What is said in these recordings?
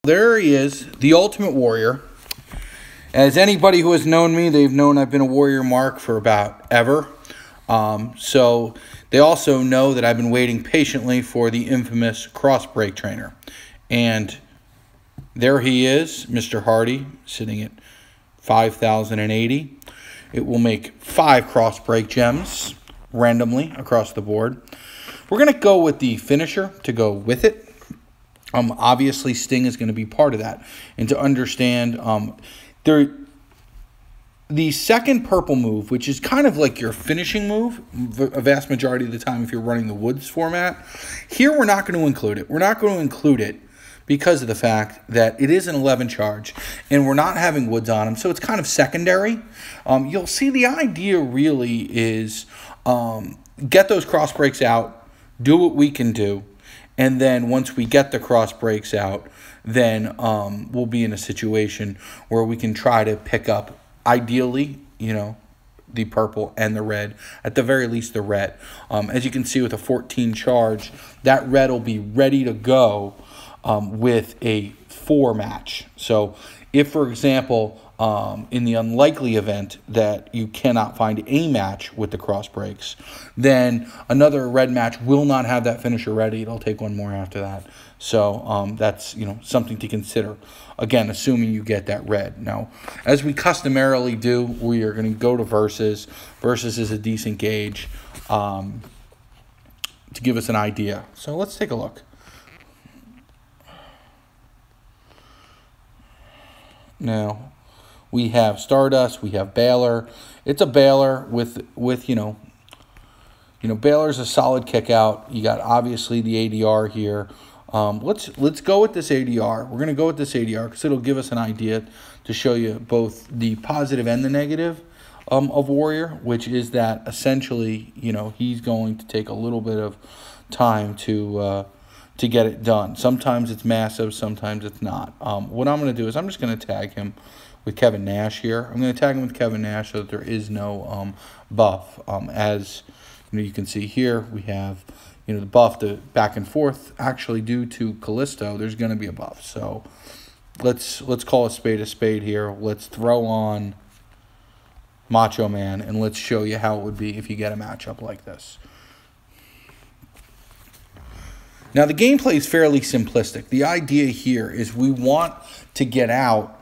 There he is, the Ultimate Warrior. As anybody who has known me, they've known I've been a Warrior Mark for about ever. So they also know that I've been waiting patiently for the infamous cross break trainer. And there he is, Mr. Hardy, sitting at 5,080. It will make 5 cross break gems randomly across the board. We're going to go with the finisher to go with it. Obviously, Sting is going to be part of that. And to understand, the second purple move, which is kind of like your finishing move, a vast majority of the time if you're running the Woods format, here we're not going to include it. We're not going to include it because of the fact that it is an 11 charge, and we're not having Woods on him, so it's kind of secondary. You'll see the idea really is get those cross breaks out, do what we can do, and then once we get the cross breaks out, then we'll be in a situation where we can try to pick up, ideally, the purple and the red, at the very least the red. As you can see with a 14 charge, that red will be ready to go with a 4 match. So if, for example, in the unlikely event that you cannot find a match with the cross breaks, then another red match will not have that finisher ready. It'll take one more after that. So that's something to consider. Again, assuming you get that red. Now, as we customarily do, we are going to go to Versus. Versus is a decent gauge to give us an idea. So let's take a look. Now, we have Stardust, we have Baylor. It's a Baylor with Baylor's a solid kick out. You got obviously the ADR here. Let's go with this ADR. We're going to go with this ADR because it'll give us an idea to show you both the positive and the negative of Warrior, which is that essentially, he's going to take a little bit of time to get it done. Sometimes it's massive, sometimes it's not. What I'm going to do is I'm just going to tag him with Kevin Nash here. I'm going to tag him with Kevin Nash so that there is no buff. As you can see here, we have the buff, the back and forth. Actually, due to Callisto, there's going to be a buff. So let's call a spade here. Let's throw on Macho Man, and let's show you how it would be if you get a matchup like this. Now, the gameplay is fairly simplistic. The idea here is we want to get out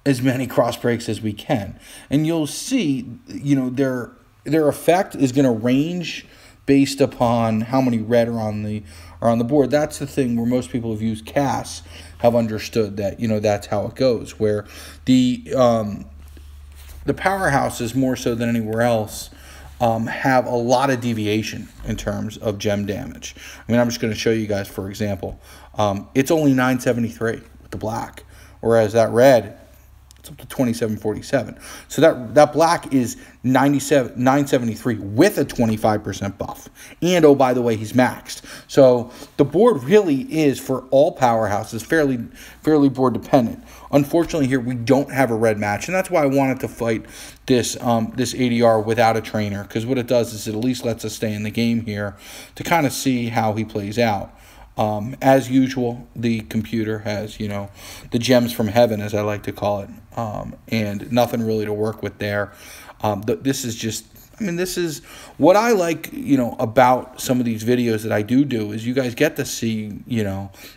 as many cross breaks as we can. And you'll see, their effect is going to range based upon how many red are on the board. That's the thing where most people who've used CAS have understood that, that's how it goes, where the powerhouses, more so than anywhere else, have a lot of deviation in terms of gem damage. I'm just going to show you guys, for example. It's only 973 with the black, whereas that red, it's up to 2747. So that black is 973 with a 25% buff. And, oh, by the way, he's maxed. So the board really is, for all powerhouses, fairly board dependent. Unfortunately, here we don't have a red match, and that's why I wanted to fight this ADR without a trainer, because what it does is it at least lets us stay in the game here to kind of see how he plays out. As usual, the computer has, the gems from heaven, as I like to call it, and nothing really to work with there. This is just, this is what I like, about some of these videos that I do is you guys get to see,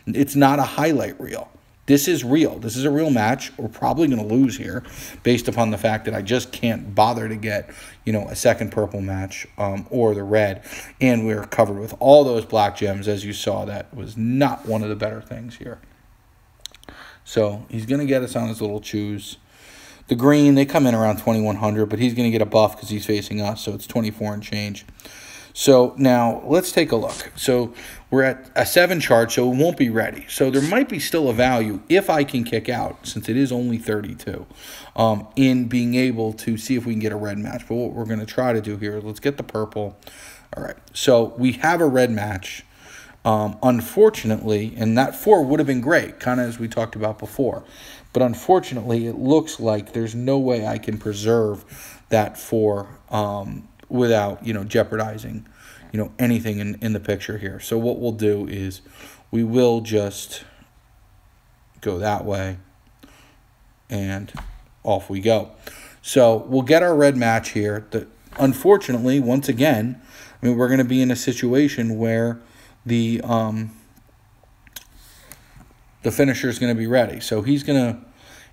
it's not a highlight reel. This is real. This is a real match. We're probably going to lose here based upon the fact that I just can't bother to get, a second purple match or the red. And we're covered with all those black gems. As you saw, that was not one of the better things here. So he's going to get us on his little choose. The green, they come in around 2,100, but he's going to get a buff because he's facing us, so it's 24 and change. So now let's take a look. So we're at a 7 charge, so it won't be ready. So there might be still a value if I can kick out, since it is only 32, in being able to see if we can get a red match. But what we're going to try to do here is let's get the purple. All right, so we have a red match. Unfortunately, and that 4 would have been great, kind of as we talked about before. But unfortunately, it looks like there's no way I can preserve that 4 without, jeopardizing, anything in the picture here. So what we'll do is we will just go that way, and off we go. So we'll get our red match here. Unfortunately, once again, I mean, we're going to be in a situation where the finisher is going to be ready. So he's going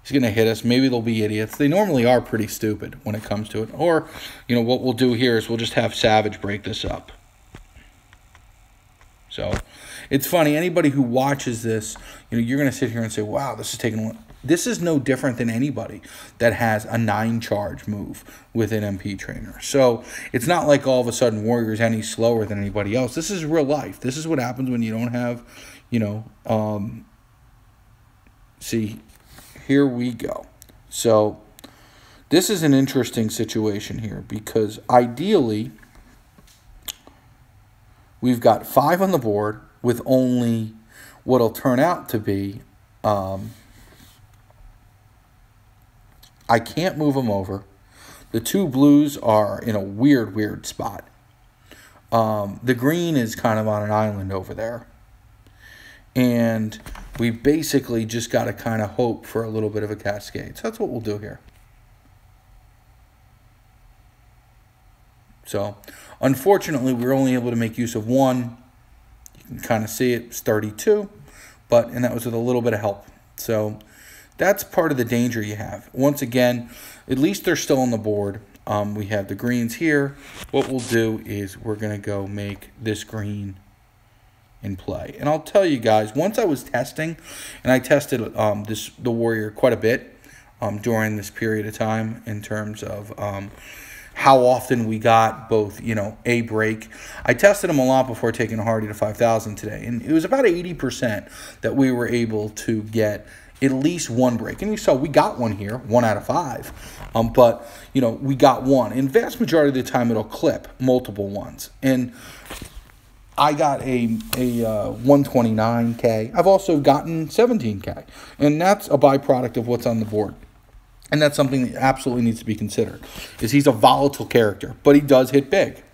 to hit us. Maybe they'll be idiots. They normally are pretty stupid when it comes to it. Or, you know, what we'll do here is we'll just have Savage break this up. So it's funny. Anybody who watches this, you know, you're going to sit here and say, wow, this is taking one. This is no different than anybody that has a 9-charge move with an MP trainer. So it's not like all of a sudden Warrior's any slower than anybody else. This is real life. This is what happens when you don't have, you know, see, here we go. So this is an interesting situation here because ideally we've got 5 on the board with only what'll turn out to be I can't move them over. The 2 blues are in a weird spot. The green is kind of on an island over there. And we basically just got to kind of hope for a little bit of a cascade. So that's what we'll do here. So, unfortunately, we're only able to make use of 1. You can kind of see it, it's 32. And that was with a little bit of help. So that's part of the danger you have. Once again, at least they're still on the board. We have the greens here. What we'll do is we're going to go make this green in play. And I'll tell you guys, once I was testing, and I tested the Warrior quite a bit during this period of time in terms of how often we got both, you know, a break. I tested them a lot before taking a Hardy to 5,000 today. And it was about 80% that we were able to get at least 1 break. And you saw we got 1 here, 1 out of 5. But, you know, we got 1. And vast majority of the time it'll clip multiple ones. And I got a 129K. I've also gotten 17K. And that's a byproduct of what's on the board. And that's something that absolutely needs to be considered. Is he's a volatile character, but he does hit big.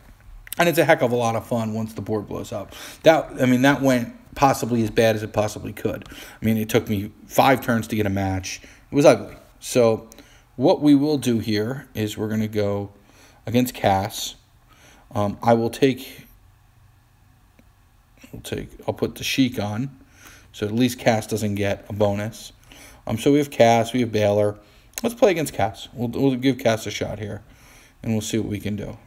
And it's a heck of a lot of fun once the board blows up. That went possibly as bad as it possibly could. I mean, it took me 5 turns to get a match. It was ugly. So what we will do here is we're going to go against Cass. I'll put the Sheik on, so at least Cass doesn't get a bonus. So we have Cass, we have Baylor. Let's play against Cass. We'll give Cass a shot here, and we'll see what we can do.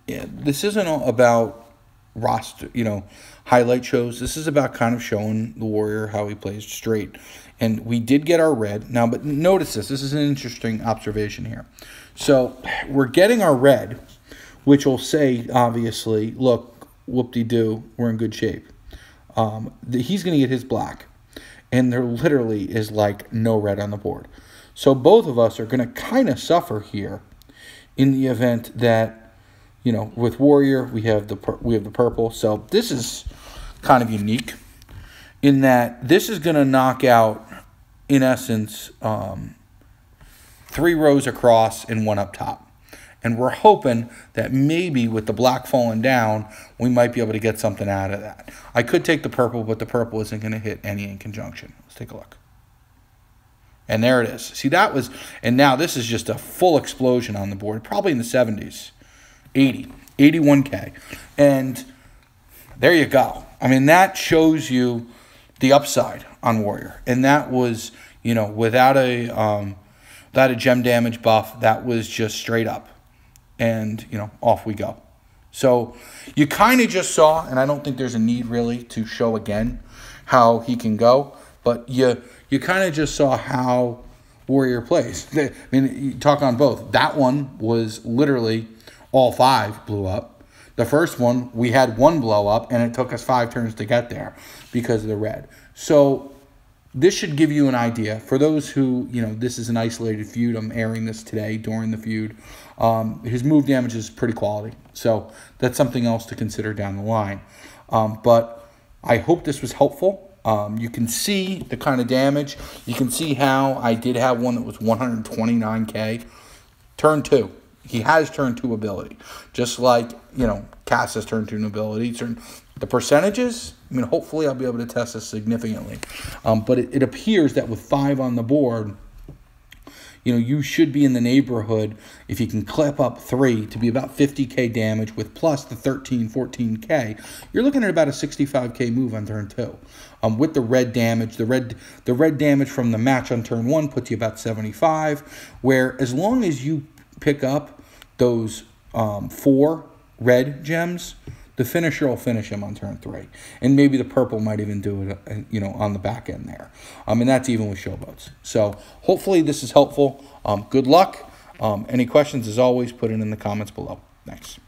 Yeah, this isn't all about roster, you know, highlight shows. This is about kind of showing the Warrior how he plays straight. And we did get our red. Now, but notice this. This is an interesting observation here. So we're getting our red, which will say, obviously, look, whoop-de-doo, we're in good shape. He's going to get his black. And there literally is, like, no red on the board. So both of us are going to kind of suffer here in the event that, you know, with Warrior, we have the purple. So this is kind of unique in that this is going to knock out, in essence, 3 rows across and 1 up top. And we're hoping that maybe with the black falling down, we might be able to get something out of that. I could take the purple, but the purple isn't going to hit any in conjunction. Let's take a look. And there it is. See, that was, and now this is just a full explosion on the board, probably in the 70s. 81K. And there you go. I mean, that shows you the upside on Warrior. And that was, you know, without a gem damage buff, that was just straight up. And, you know, off we go. So you kind of just saw, and I don't think there's a need really to show again how he can go, but you kind of just saw how Warrior plays. I mean, you talk on both. That one was literally all 5 blew up. The first one, we had 1 blow up, and it took us 5 turns to get there because of the red. So this should give you an idea. For those who, you know, this is an isolated feud. I'm airing this today during the feud. His move damage is pretty quality. So that's something else to consider down the line. But I hope this was helpful. You can see the kind of damage. You can see how I did have one that was 129K. Turn 2. He has turn 2 ability. Just like, Cass has turn 2 ability. The percentages, hopefully I'll be able to test this significantly. But it appears that with 5 on the board, you should be in the neighborhood, if you can clip up 3, to be about 50K damage with plus the 13, 14K. You're looking at about a 65K move on turn 2. With the red damage, the red damage from the match on turn 1 puts you about 75, where as long as you pick up those 4 red gems, the finisher will finish him on turn 3. And maybe the purple might even do it, on the back end there. And that's even with showboats. So hopefully this is helpful. Good luck. Any questions, as always, put it in the comments below. Thanks.